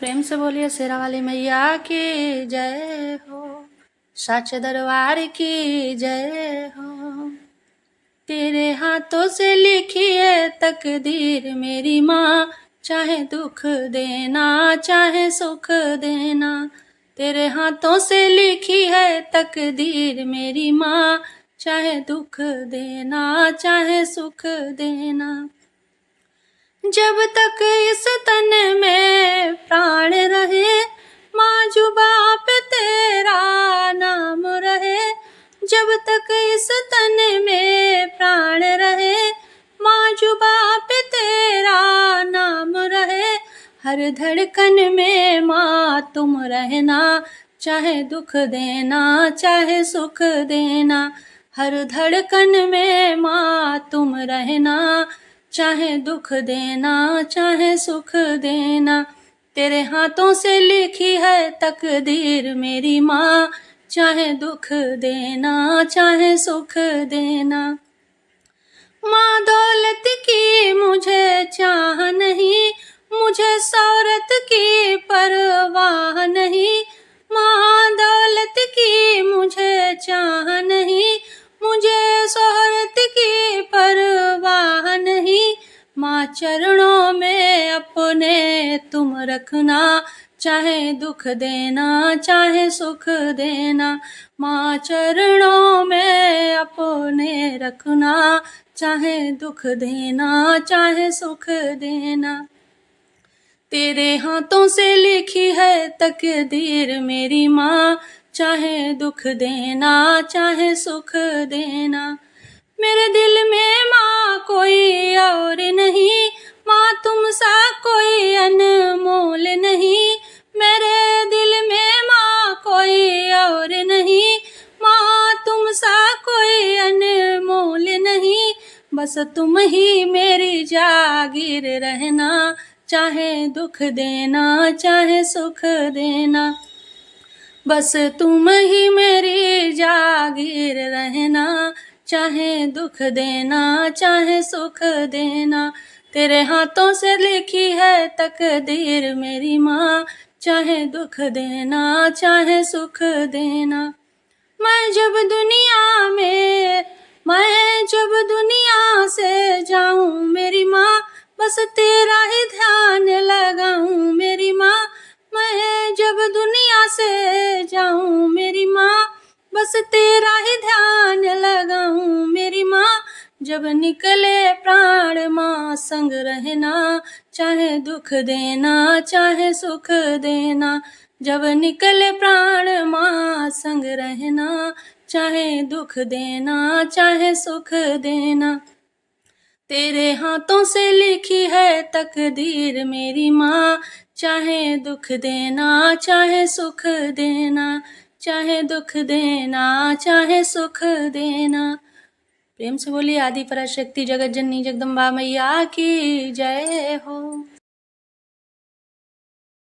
प्रेम से बोलिए शेरा वाली मैया की जय हो, साचे दरबार की जय हो। तेरे हाथों से लिखी है तकदीर मेरी माँ, चाहे दुख देना चाहे सुख देना। तेरे हाथों से लिखी है तकदीर मेरी माँ, चाहे दुख देना चाहे सुख देना। जब तक इस तन में प्राण रहे, माँ जुबां पे तेरा नाम रहे। जब तक इस तन में प्राण रहे, माँ जुबां पे तेरा नाम रहे। हर धड़कन में माँ तुम रहना, चाहे दुख देना चाहे सुख देना। हर धड़कन में माँ तुम रहना, चाहे दुख देना चाहे सुख देना। तेरे हाथों से लिखी है तकदीर मेरी माँ, चाहे दुख देना चाहे सुख देना। माँ दौलत की मुझे चाह नहीं, मुझे शौहरत की परवाह नहीं। माँ दौलत की मुझे चाह नहीं, मुझे शौहरत की परवाह नहीं। माँ चरणों में अपने तुम रखना, चाहे दुख देना चाहे सुख देना। माँ चरणों में अपने रखना, चाहे दुख देना चाहे सुख देना। तेरे हाथों से लिखी है तकदीर मेरी माँ, चाहे दुख देना चाहे सुख देना। मेरे दिल में माँ कोई और नहीं, माँ तुम सा कोई अनमोल नहीं। मेरे दिल में माँ कोई और नहीं, माँ तुम सा कोई अनमोल नहीं। बस तुम ही मेरी जागीर रहना, चाहे दुख देना चाहे सुख देना। बस तुम ही मेरी जागीर रहना, चाहे दुख देना चाहे सुख देना। तेरे हाथों से लिखी है तकदीर मेरी माँ, चाहे दुख देना चाहे सुख देना। मैं जब दुनिया से जाऊं मेरी माँ, बस तेरा ही ध्यान लगाऊं मेरी माँ। मैं जब दुनिया से जाऊं मेरी माँ, बस तेरा ही ध्यान लगाऊं मेरी माँ। जब निकले प्राण माँ संग रहना, चाहे दुख देना चाहे सुख देना। जब निकले प्राण माँ संग रहना, चाहे दुख देना चाहे सुख देना। तेरे हाथों से लिखी है तकदीर मेरी माँ, चाहे दुख देना चाहे सुख देना। चाहे दुख देना चाहे सुख देना। प्रेम से बोलिए आदि पराशक्ति जगत जननी जगदम्बा मैया की जय हो।